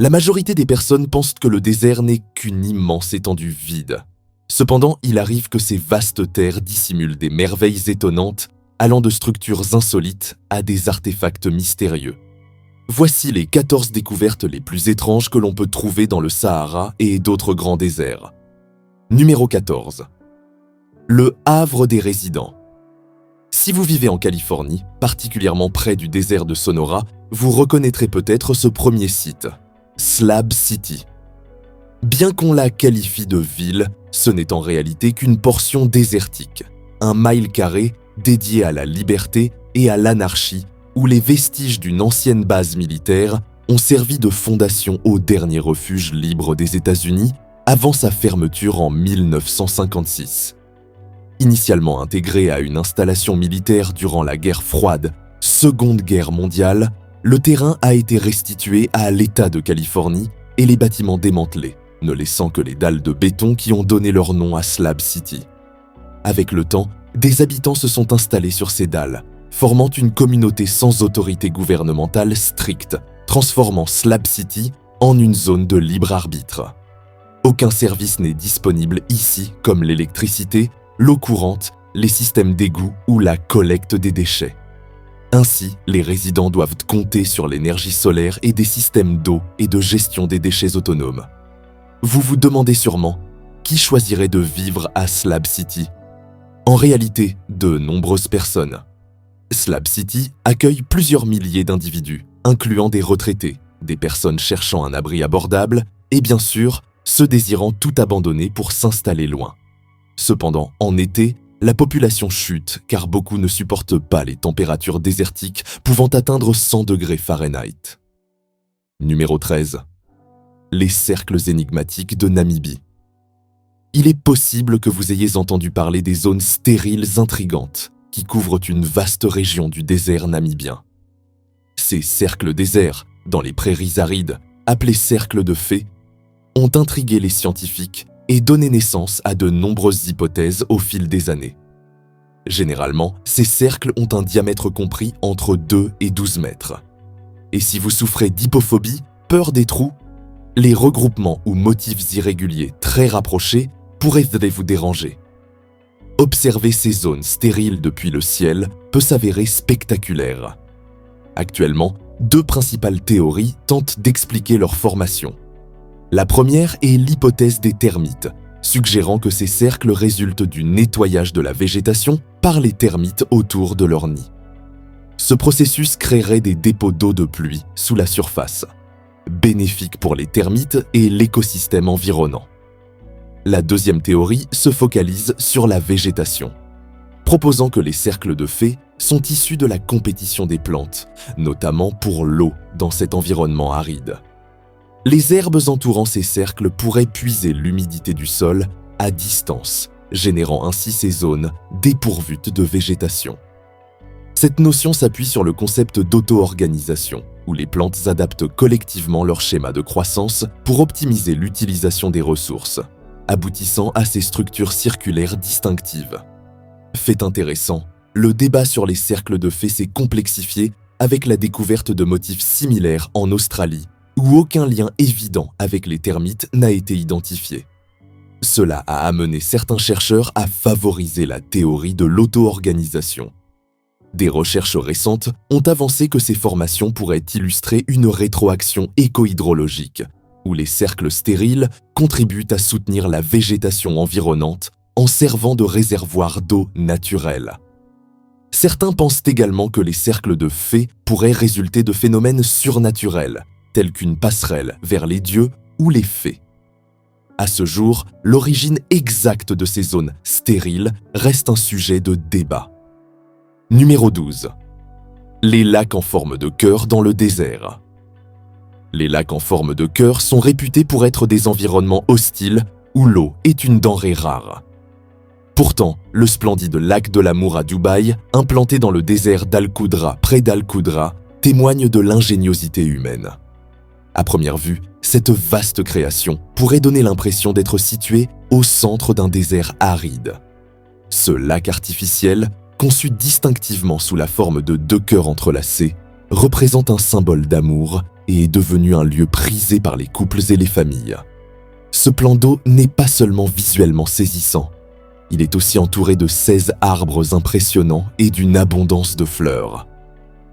La majorité des personnes pensent que le désert n'est qu'une immense étendue vide. Cependant, il arrive que ces vastes terres dissimulent des merveilles étonnantes, allant de structures insolites à des artefacts mystérieux. Voici les 14 découvertes les plus étranges que l'on peut trouver dans le Sahara et d'autres grands déserts. Numéro 14. Le Havre des résidents. Si vous vivez en Californie, particulièrement près du désert de Sonora, vous reconnaîtrez peut-être ce premier site, Slab City. Bien qu'on la qualifie de ville, ce n'est en réalité qu'une portion désertique, un mile carré dédié à la liberté et à l'anarchie, où les vestiges d'une ancienne base militaire ont servi de fondation au dernier refuge libre des États-Unis avant sa fermeture en 1956. Initialement intégré à une installation militaire durant la guerre froide, Seconde Guerre mondiale, le terrain a été restitué à l'État de Californie et les bâtiments démantelés, ne laissant que les dalles de béton qui ont donné leur nom à Slab City. Avec le temps, des habitants se sont installés sur ces dalles, formant une communauté sans autorité gouvernementale stricte, transformant Slab City en une zone de libre arbitre. Aucun service n'est disponible ici, comme l'électricité, l'eau courante, les systèmes d'égout ou la collecte des déchets. Ainsi, les résidents doivent compter sur l'énergie solaire et des systèmes d'eau et de gestion des déchets autonomes. Vous vous demandez sûrement, qui choisirait de vivre à Slab City ? En réalité, de nombreuses personnes. Slab City accueille plusieurs milliers d'individus, incluant des retraités, des personnes cherchant un abri abordable et bien sûr, ceux désirant tout abandonner pour s'installer loin. Cependant, en été, la population chute car beaucoup ne supportent pas les températures désertiques pouvant atteindre 100 degrés Fahrenheit. Numéro 13. Les cercles énigmatiques de Namibie. Il est possible que vous ayez entendu parler des zones stériles intrigantes qui couvrent une vaste région du désert namibien. Ces cercles déserts, dans les prairies arides, appelés cercles de fées, ont intrigué les scientifiques et donné naissance à de nombreuses hypothèses au fil des années. Généralement, ces cercles ont un diamètre compris entre 2 et 12 mètres. Et si vous souffrez d'hypophobie, peur des trous, les regroupements ou motifs irréguliers très rapprochés pourraient vous déranger. Observer ces zones stériles depuis le ciel peut s'avérer spectaculaire. Actuellement, 2 principales théories tentent d'expliquer leur formation. La première est l'hypothèse des termites, suggérant que ces cercles résultent du nettoyage de la végétation par les termites autour de leur nid. Ce processus créerait des dépôts d'eau de pluie sous la surface, bénéfique pour les termites et l'écosystème environnant. La deuxième théorie se focalise sur la végétation, proposant que les cercles de fées sont issus de la compétition des plantes, notamment pour l'eau dans cet environnement aride. Les herbes entourant ces cercles pourraient puiser l'humidité du sol à distance, générant ainsi ces zones dépourvues de végétation. Cette notion s'appuie sur le concept d'auto-organisation, où les plantes adaptent collectivement leur schéma de croissance pour optimiser l'utilisation des ressources, aboutissant à ces structures circulaires distinctives. Fait intéressant, le débat sur les cercles de fées s'est complexifié avec la découverte de motifs similaires en Australie, où aucun lien évident avec les termites n'a été identifié. Cela a amené certains chercheurs à favoriser la théorie de l'auto-organisation. Des recherches récentes ont avancé que ces formations pourraient illustrer une rétroaction éco-hydrologique, où les cercles stériles contribuent à soutenir la végétation environnante en servant de réservoir d'eau naturelle. Certains pensent également que les cercles de fées pourraient résulter de phénomènes surnaturels, tels qu'une passerelle vers les dieux ou les fées. À ce jour, l'origine exacte de ces zones stériles reste un sujet de débat. Numéro 12. Les lacs en forme de cœur dans le désert. Les lacs en forme de cœur sont réputés pour être des environnements hostiles où l'eau est une denrée rare. Pourtant, le splendide lac de l'amour à Dubaï, implanté dans le désert d'Al-Qoudra, près d'Al-Qoudra, témoigne de l'ingéniosité humaine. À première vue, cette vaste création pourrait donner l'impression d'être située au centre d'un désert aride. Ce lac artificiel, conçu distinctivement sous la forme de 2 cœurs entrelacés, représente un symbole d'amour et est devenu un lieu prisé par les couples et les familles. Ce plan d'eau n'est pas seulement visuellement saisissant, il est aussi entouré de 16 arbres impressionnants et d'une abondance de fleurs.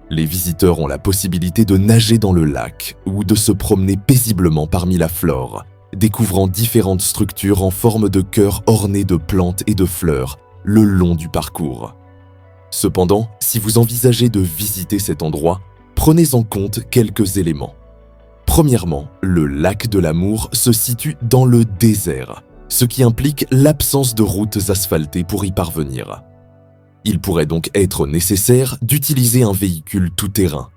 Les visiteurs ont la possibilité de nager dans le lac ou de se promener paisiblement parmi la flore, découvrant différentes structures en forme de cœur ornées de plantes et de fleurs le long du parcours. Cependant, si vous envisagez de visiter cet endroit, prenez en compte quelques éléments. Premièrement, le lac de l'Amour se situe dans le désert, ce qui implique l'absence de routes asphaltées pour y parvenir. Il pourrait donc être nécessaire d'utiliser un véhicule tout-terrain.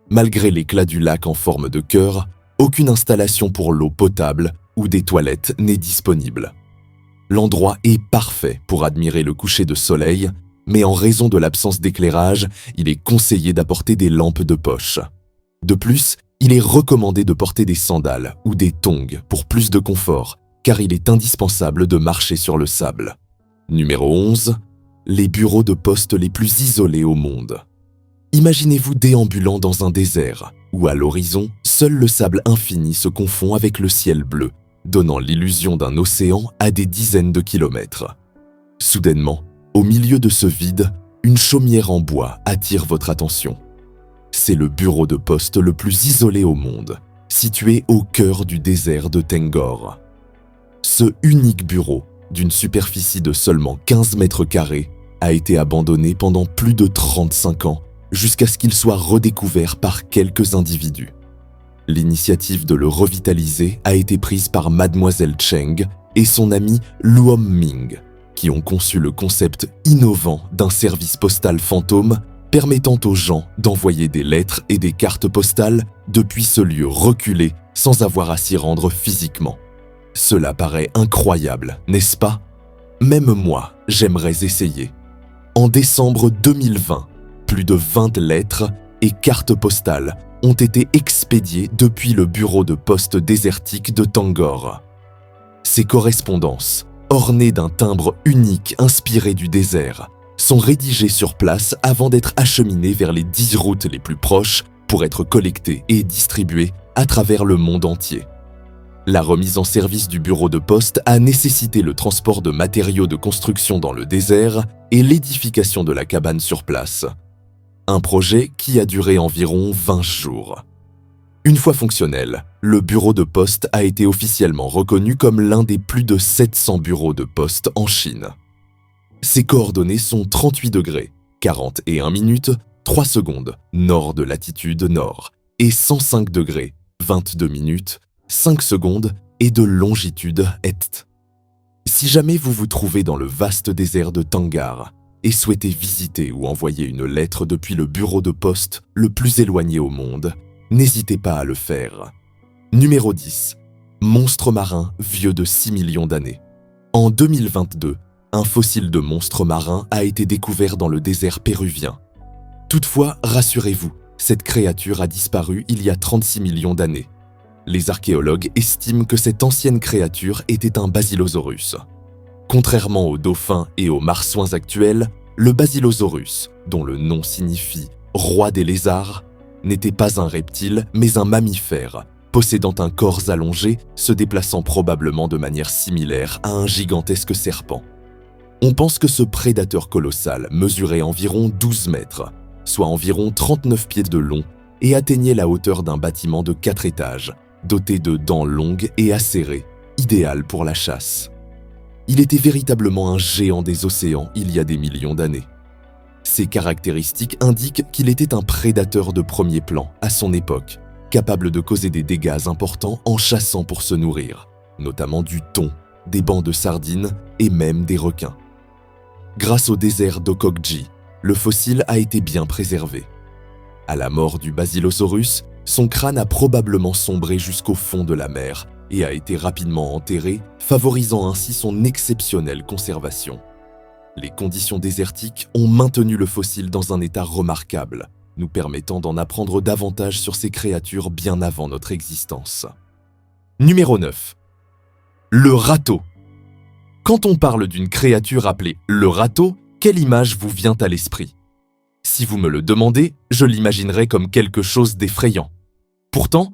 Malgré l'éclat du lac en forme de cœur, aucune installation pour l'eau potable ou des toilettes n'est disponible. L'endroit est parfait pour admirer le coucher de soleil, mais en raison de l'absence d'éclairage, il est conseillé d'apporter des lampes de poche. De plus, il est recommandé de porter des sandales ou des tongs pour plus de confort, car il est indispensable de marcher sur le sable. Numéro 11. Les bureaux de poste les plus isolés au monde. Imaginez-vous déambulant dans un désert, où à l'horizon, seul le sable infini se confond avec le ciel bleu, donnant l'illusion d'un océan à des dizaines de kilomètres. Soudainement, au milieu de ce vide, une chaumière en bois attire votre attention. C'est le bureau de poste le plus isolé au monde, situé au cœur du désert de Tengor. Ce unique bureau, d'une superficie de seulement 15 mètres carrés, a été abandonné pendant plus de 35 ans jusqu'à ce qu'il soit redécouvert par quelques individus. L'initiative de le revitaliser a été prise par Mademoiselle Cheng et son ami Luom Ming, qui ont conçu le concept innovant d'un service postal fantôme permettant aux gens d'envoyer des lettres et des cartes postales depuis ce lieu reculé sans avoir à s'y rendre physiquement. Cela paraît incroyable, n'est-ce pas? Même moi, j'aimerais essayer. En décembre 2020, plus de 20 lettres et cartes postales ont été expédiées depuis le bureau de poste désertique de Tengor. Ces correspondances, ornées d'un timbre unique inspiré du désert, sont rédigées sur place avant d'être acheminées vers les 10 routes les plus proches pour être collectées et distribuées à travers le monde entier. La remise en service du bureau de poste a nécessité le transport de matériaux de construction dans le désert et l'édification de la cabane sur place. Un projet qui a duré environ 20 jours. Une fois fonctionnel, le bureau de poste a été officiellement reconnu comme l'un des plus de 700 bureaux de poste en Chine. Ses coordonnées sont 38 degrés, 41 minutes, 3 secondes, nord de latitude nord, et 105 degrés, 22 minutes, 5 secondes et de longitude est. Si jamais vous vous trouvez dans le vaste désert de Tangar et souhaitez visiter ou envoyer une lettre depuis le bureau de poste le plus éloigné au monde, n'hésitez pas à le faire. Numéro 10. Monstre marin vieux de 6 millions d'années. En 2022, un fossile de monstre marin a été découvert dans le désert péruvien. Toutefois, rassurez-vous, cette créature a disparu il y a 36 millions d'années. Les archéologues estiment que cette ancienne créature était un Basilosaurus. Contrairement aux dauphins et aux marsouins actuels, le Basilosaurus, dont le nom signifie « roi des lézards », n'était pas un reptile mais un mammifère, possédant un corps allongé, se déplaçant probablement de manière similaire à un gigantesque serpent. On pense que ce prédateur colossal mesurait environ 12 mètres, soit environ 39 pieds de long, et atteignait la hauteur d'un bâtiment de 4 étages, doté de dents longues et acérées, idéal pour la chasse. Il était véritablement un géant des océans il y a des millions d'années. Ces caractéristiques indiquent qu'il était un prédateur de premier plan à son époque, capable de causer des dégâts importants en chassant pour se nourrir, notamment du thon, des bancs de sardines et même des requins. Grâce au désert d'Okokji, le fossile a été bien préservé. À la mort du Basilosaurus, son crâne a probablement sombré jusqu'au fond de la mer et a été rapidement enterré, favorisant ainsi son exceptionnelle conservation. Les conditions désertiques ont maintenu le fossile dans un état remarquable, nous permettant d'en apprendre davantage sur ces créatures bien avant notre existence. Numéro 9. Le râteau. Quand on parle d'une créature appelée le râteau, quelle image vous vient à l'esprit? Si vous me le demandez, je l'imaginerai comme quelque chose d'effrayant. Pourtant,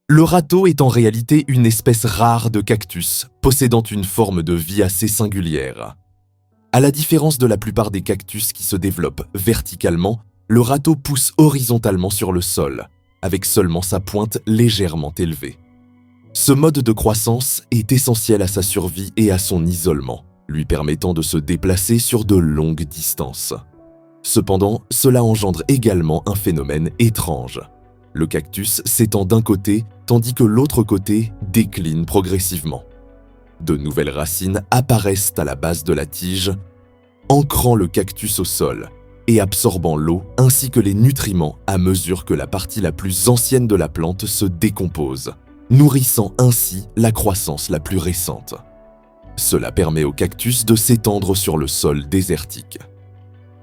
le râteau est en réalité une espèce rare de cactus, possédant une forme de vie assez singulière. À la différence de la plupart des cactus qui se développent verticalement, le râteau pousse horizontalement sur le sol, avec seulement sa pointe légèrement élevée. Ce mode de croissance est essentiel à sa survie et à son isolement, lui permettant de se déplacer sur de longues distances. Cependant, cela engendre également un phénomène étrange. Le cactus s'étend d'un côté, tandis que l'autre côté décline progressivement. De nouvelles racines apparaissent à la base de la tige, ancrant le cactus au sol et absorbant l'eau ainsi que les nutriments à mesure que la partie la plus ancienne de la plante se décompose, nourrissant ainsi la croissance la plus récente. Cela permet au cactus de s'étendre sur le sol désertique.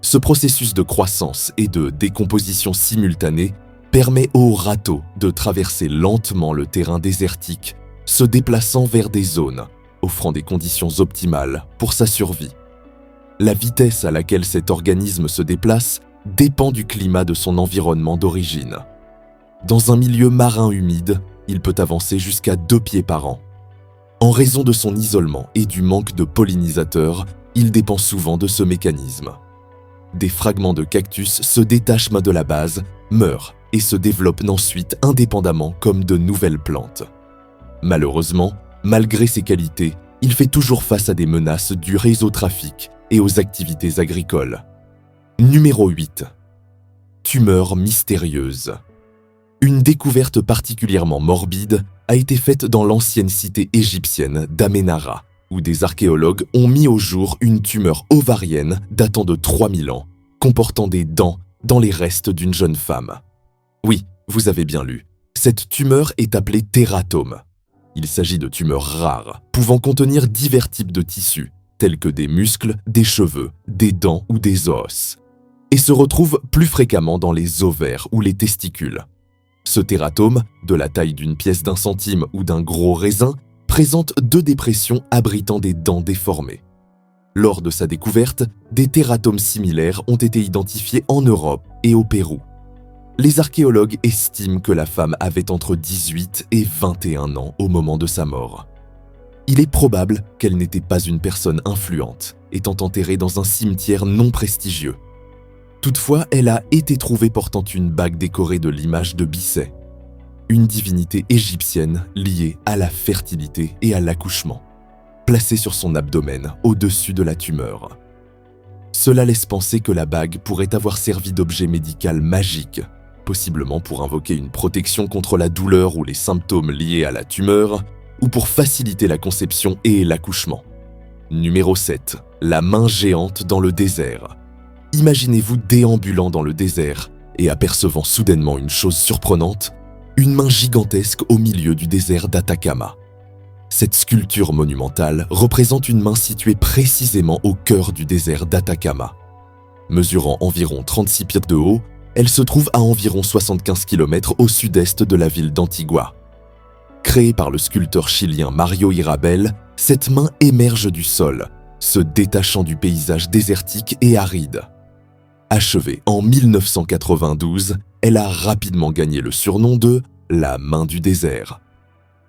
Ce processus de croissance et de décomposition simultanée permet au râteau de traverser lentement le terrain désertique, se déplaçant vers des zones, offrant des conditions optimales pour sa survie. La vitesse à laquelle cet organisme se déplace dépend du climat de son environnement d'origine. Dans un milieu marin humide, il peut avancer jusqu'à 2 pieds par an. En raison de son isolement et du manque de pollinisateurs, il dépend souvent de ce mécanisme. Des fragments de cactus se détachent de la base, meurent et se développent ensuite indépendamment comme de nouvelles plantes. Malheureusement, malgré ses qualités, il fait toujours face à des menaces du réseau-trafic et aux activités agricoles. Numéro 8. Tumeur mystérieuse. Une découverte particulièrement morbide a été faite dans l'ancienne cité égyptienne d'Amenara, où des archéologues ont mis au jour une tumeur ovarienne datant de 3000 ans, comportant des dents dans les restes d'une jeune femme. Oui, vous avez bien lu, cette tumeur est appelée tératome. Il s'agit de tumeurs rares, pouvant contenir divers types de tissus, tels que des muscles, des cheveux, des dents ou des os, et se retrouve plus fréquemment dans les ovaires ou les testicules. Ce tératome, de la taille d'une pièce d'1 centime ou d'un gros raisin, présente 2 dépressions abritant des dents déformées. Lors de sa découverte, des tératomes similaires ont été identifiés en Europe et au Pérou. Les archéologues estiment que la femme avait entre 18 et 21 ans au moment de sa mort. Il est probable qu'elle n'était pas une personne influente, étant enterrée dans un cimetière non prestigieux. Toutefois, elle a été trouvée portant une bague décorée de l'image de Bysset, une divinité égyptienne liée à la fertilité et à l'accouchement, placée sur son abdomen au-dessus de la tumeur. Cela laisse penser que la bague pourrait avoir servi d'objet médical magique, possiblement pour invoquer une protection contre la douleur ou les symptômes liés à la tumeur, ou pour faciliter la conception et l'accouchement. Numéro 7. La main géante dans le désert. Imaginez-vous déambulant dans le désert et apercevant soudainement une chose surprenante, une main gigantesque au milieu du désert d'Atacama. Cette sculpture monumentale représente une main située précisément au cœur du désert d'Atacama. Mesurant environ 36 pieds de haut, elle se trouve à environ 75 km au sud-est de la ville d'Antigua. Créée par le sculpteur chilien Mario Irabel, cette main émerge du sol, se détachant du paysage désertique et aride. Achevée en 1992, elle a rapidement gagné le surnom de « la main du désert ».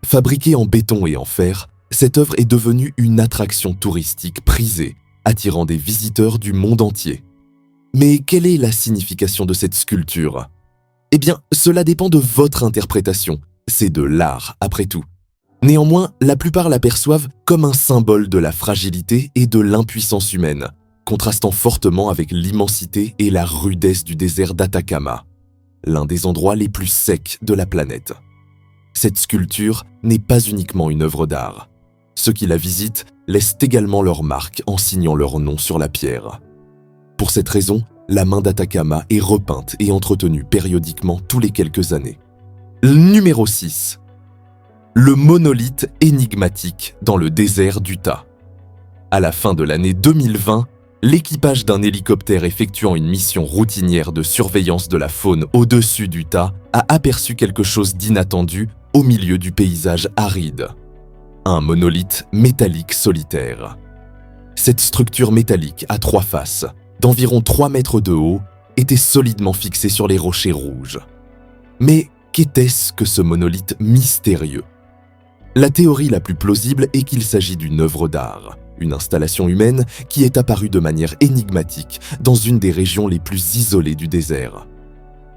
Fabriquée en béton et en fer, cette œuvre est devenue une attraction touristique prisée, attirant des visiteurs du monde entier. Mais quelle est la signification de cette sculpture? Eh bien, cela dépend de votre interprétation. C'est de l'art, après tout. Néanmoins, la plupart l'aperçoivent comme un symbole de la fragilité et de l'impuissance humaine, contrastant fortement avec l'immensité et la rudesse du désert d'Atacama, l'un des endroits les plus secs de la planète. Cette sculpture n'est pas uniquement une œuvre d'art. Ceux qui la visitent laissent également leur marque en signant leur nom sur la pierre. Pour cette raison, la main d'Atacama est repeinte et entretenue périodiquement tous les quelques années. Numéro 6. Le monolithe énigmatique dans le désert d'Utah. À la fin de l'année 2020, l'équipage d'un hélicoptère effectuant une mission routinière de surveillance de la faune au-dessus d'Utah a aperçu quelque chose d'inattendu au milieu du paysage aride. Un monolithe métallique solitaire. Cette structure métallique à 3 faces, d'environ 3 mètres de haut, était solidement fixée sur les rochers rouges. Mais qu'était-ce que ce monolithe mystérieux? La théorie la plus plausible est qu'il s'agit d'une œuvre d'art, une installation humaine qui est apparue de manière énigmatique dans une des régions les plus isolées du désert.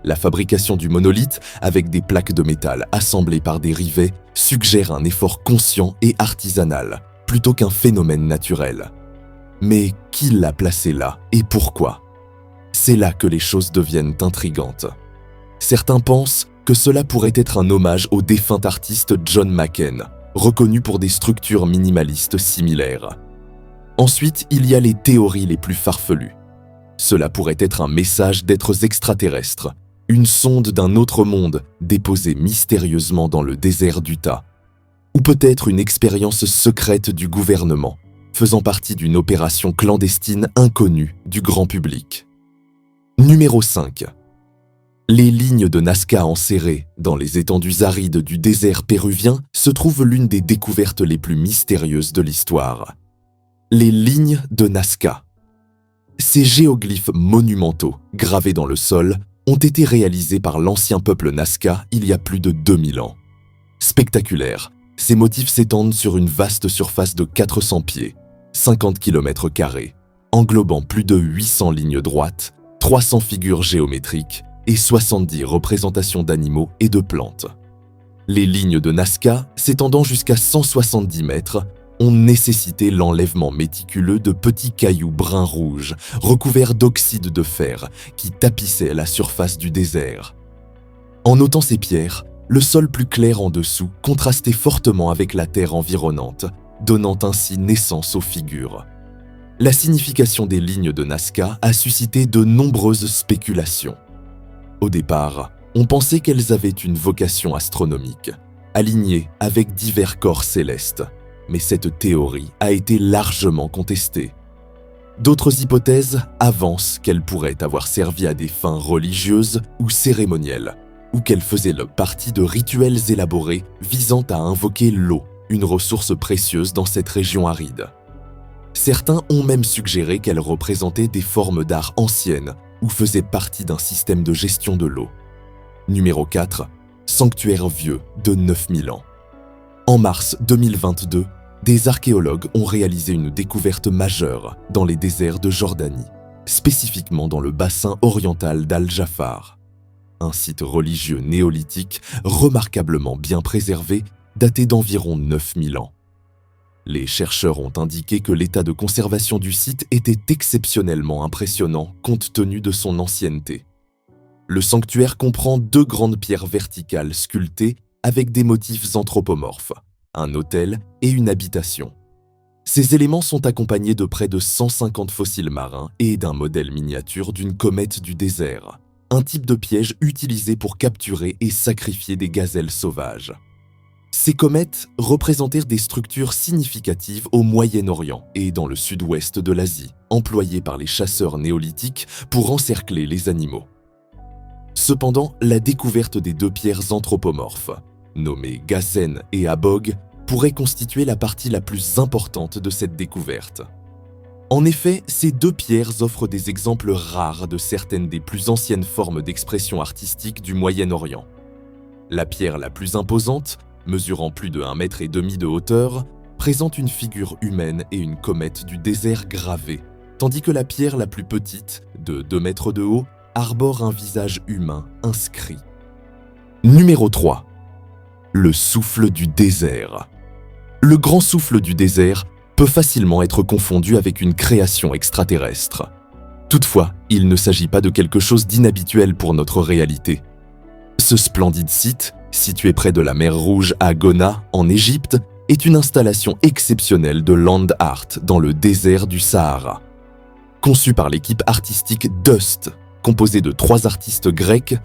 La fabrication du monolithe, avec des plaques de métal assemblées par des rivets, suggère un effort conscient et artisanal, plutôt qu'un phénomène naturel. Mais qui l'a placé là et pourquoi? C'est là que les choses deviennent intrigantes. Certains pensent que cela pourrait être un hommage au défunt artiste John Macken, reconnu pour des structures minimalistes similaires. Ensuite, il y a les théories les plus farfelues. Cela pourrait être un message d'êtres extraterrestres, une sonde d'un autre monde déposée mystérieusement dans le désert d'Utah, ou peut-être une expérience secrète du gouvernement, faisant partie d'une opération clandestine inconnue du grand public. Numéro 5. Les lignes de Nazca enserrées dans les étendues arides du désert péruvien se trouvent l'une des découvertes les plus mystérieuses de l'histoire. Les lignes de Nazca. Ces géoglyphes monumentaux, gravés dans le sol, ont été réalisés par l'ancien peuple Nazca il y a plus de 2000 ans. Spectaculaires, ces motifs s'étendent sur une vaste surface de 400 pieds, 50 km², englobant plus de 800 lignes droites, 300 figures géométriques et 70 représentations d'animaux et de plantes. Les lignes de Nazca, s'étendant jusqu'à 170 mètres, ont nécessité l'enlèvement méticuleux de petits cailloux brun-rouge recouverts d'oxyde de fer qui tapissaient la surface du désert. En notant ces pierres, le sol plus clair en dessous contrastait fortement avec la terre environnante, donnant ainsi naissance aux figures. La signification des lignes de Nazca a suscité de nombreuses spéculations. Au départ, on pensait qu'elles avaient une vocation astronomique, alignées avec divers corps célestes, mais cette théorie a été largement contestée. D'autres hypothèses avancent qu'elles pourraient avoir servi à des fins religieuses ou cérémonielles, ou qu'elles faisaient partie de rituels élaborés visant à invoquer l'eau, une ressource précieuse dans cette région aride. Certains ont même suggéré qu'elles représentaient des formes d'art anciennes ou faisaient partie d'un système de gestion de l'eau. Numéro 4. Sanctuaire vieux de 9000 ans. En mars 2022, des archéologues ont réalisé une découverte majeure dans les déserts de Jordanie, spécifiquement dans le bassin oriental d'Al-Jafar. Un site religieux néolithique remarquablement bien préservé, daté d'environ 9000 ans. Les chercheurs ont indiqué que l'état de conservation du site était exceptionnellement impressionnant compte tenu de son ancienneté. Le sanctuaire comprend 2 grandes pierres verticales sculptées avec des motifs anthropomorphes, un autel et une habitation. Ces éléments sont accompagnés de près de 150 fossiles marins et d'un modèle miniature d'une comète du désert, un type de piège utilisé pour capturer et sacrifier des gazelles sauvages. Ces comètes représentèrent des structures significatives au Moyen-Orient et dans le sud-ouest de l'Asie, employées par les chasseurs néolithiques pour encercler les animaux. Cependant, la découverte des 2 pierres anthropomorphes, nommées Gazen et Abog, pourrait constituer la partie la plus importante de cette découverte. En effet, ces 2 pierres offrent des exemples rares de certaines des plus anciennes formes d'expression artistique du Moyen-Orient. La pierre la plus imposante, mesurant plus de 1,5 m de hauteur, présente une figure humaine et une comète du désert gravée, tandis que la pierre la plus petite, de 2 mètres de haut, arbore un visage humain inscrit. Numéro 3. Le souffle du désert. Le grand souffle du désert peut facilement être confondu avec une création extraterrestre. Toutefois, il ne s'agit pas de quelque chose d'inhabituel pour notre réalité. Ce splendide site, situé près de la mer Rouge à Gona, en Égypte, est une installation exceptionnelle de land art dans le désert du Sahara. Conçue par l'équipe artistique Dust, composée de 3 artistes grecs,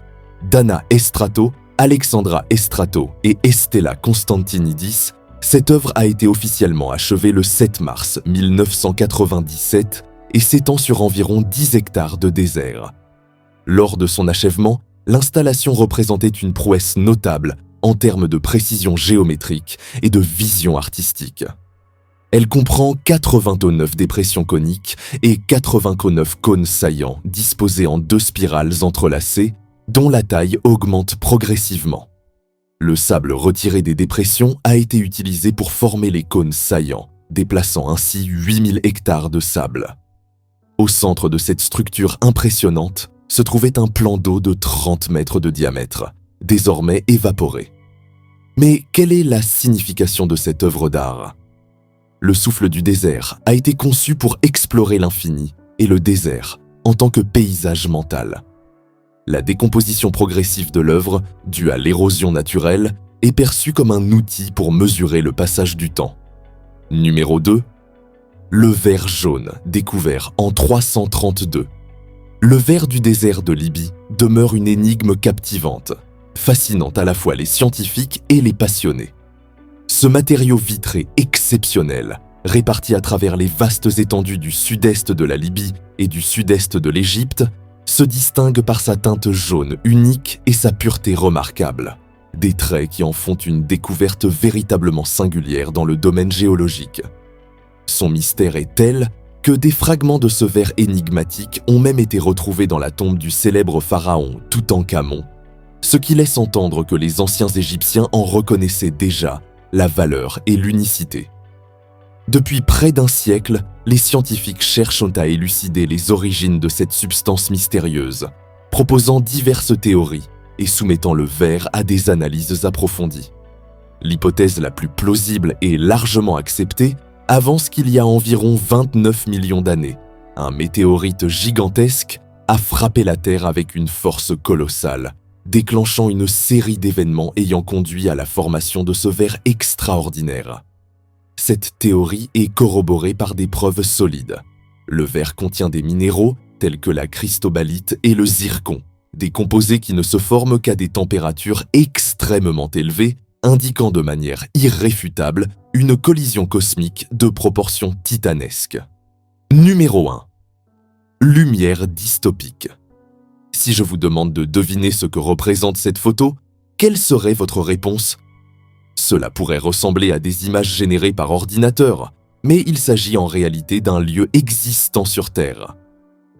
Dana Estrato, Alexandra Estrato et Estella Constantinidis, cette œuvre a été officiellement achevée le 7 mars 1997 et s'étend sur environ 10 hectares de désert. Lors de son achèvement, l'installation représentait une prouesse notable en termes de précision géométrique et de vision artistique. Elle comprend 89 dépressions coniques et 89 cônes saillants disposés en 2 spirales entrelacées, dont la taille augmente progressivement. Le sable retiré des dépressions a été utilisé pour former les cônes saillants, déplaçant ainsi 8000 hectares de sable. Au centre de cette structure impressionnante se trouvait un plan d'eau de 30 mètres de diamètre, désormais évaporé. Mais quelle est la signification de cette œuvre d'art ? Le souffle du désert a été conçu pour explorer l'infini et le désert en tant que paysage mental. La décomposition progressive de l'œuvre, due à l'érosion naturelle, est perçue comme un outil pour mesurer le passage du temps. Numéro 2. Le ver jaune, découvert en 332. Le ver du désert de Libye demeure une énigme captivante, fascinant à la fois les scientifiques et les passionnés. Ce matériau vitré exceptionnel, réparti à travers les vastes étendues du sud-est de la Libye et du sud-est de l'Égypte, se distingue par sa teinte jaune unique et sa pureté remarquable, des traits qui en font une découverte véritablement singulière dans le domaine géologique. Son mystère est tel que des fragments de ce ver énigmatique ont même été retrouvés dans la tombe du célèbre pharaon Toutankhamon, ce qui laisse entendre que les anciens Égyptiens en reconnaissaient déjà la valeur et l'unicité. Depuis près d'un siècle, les scientifiques cherchent à élucider les origines de cette substance mystérieuse, proposant diverses théories et soumettant le ver à des analyses approfondies. L'hypothèse la plus plausible et largement acceptée avance qu'il y a environ 29 millions d'années, un météorite gigantesque a frappé la Terre avec une force colossale, déclenchant une série d'événements ayant conduit à la formation de ce ver extraordinaire. Cette théorie est corroborée par des preuves solides. Le ver contient des minéraux tels que la cristobalite et le zircon, des composés qui ne se forment qu'à des températures extrêmement élevées, indiquant de manière irréfutable une collision cosmique de proportions titanesques. Numéro 1. Lumière dystopique. Si je vous demande de deviner ce que représente cette photo, quelle serait votre réponse ? Cela pourrait ressembler à des images générées par ordinateur, mais il s'agit en réalité d'un lieu existant sur Terre.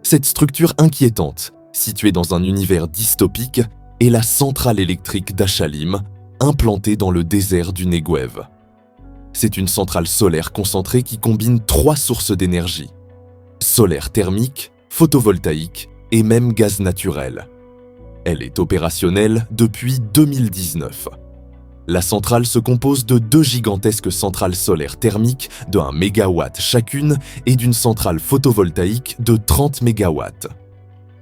Cette structure inquiétante, située dans un univers dystopique, est la centrale électrique d'Achalim, implantée dans le désert du Negev. C'est une centrale solaire concentrée qui combine 3 sources d'énergie: solaire thermique, photovoltaïque et même gaz naturel. Elle est opérationnelle depuis 2019. La centrale se compose de 2 gigantesques centrales solaires thermiques de 1 MW chacune et d'une centrale photovoltaïque de 30 MW.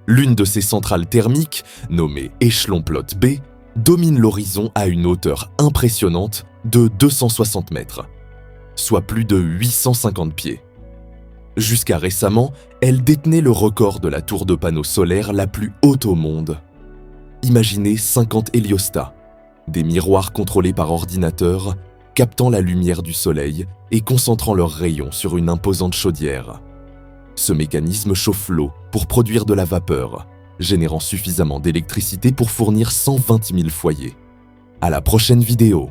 L'une de ces centrales thermiques, nommée Échelon Plot B, domine l'horizon à une hauteur impressionnante de 260 mètres, soit plus de 850 pieds. Jusqu'à récemment, elle détenait le record de la tour de panneaux solaires la plus haute au monde. Imaginez 50 héliostats, des miroirs contrôlés par ordinateur, captant la lumière du soleil et concentrant leurs rayons sur une imposante chaudière. Ce mécanisme chauffe l'eau pour produire de la vapeur, générant suffisamment d'électricité pour fournir 120 000 foyers. À la prochaine vidéo.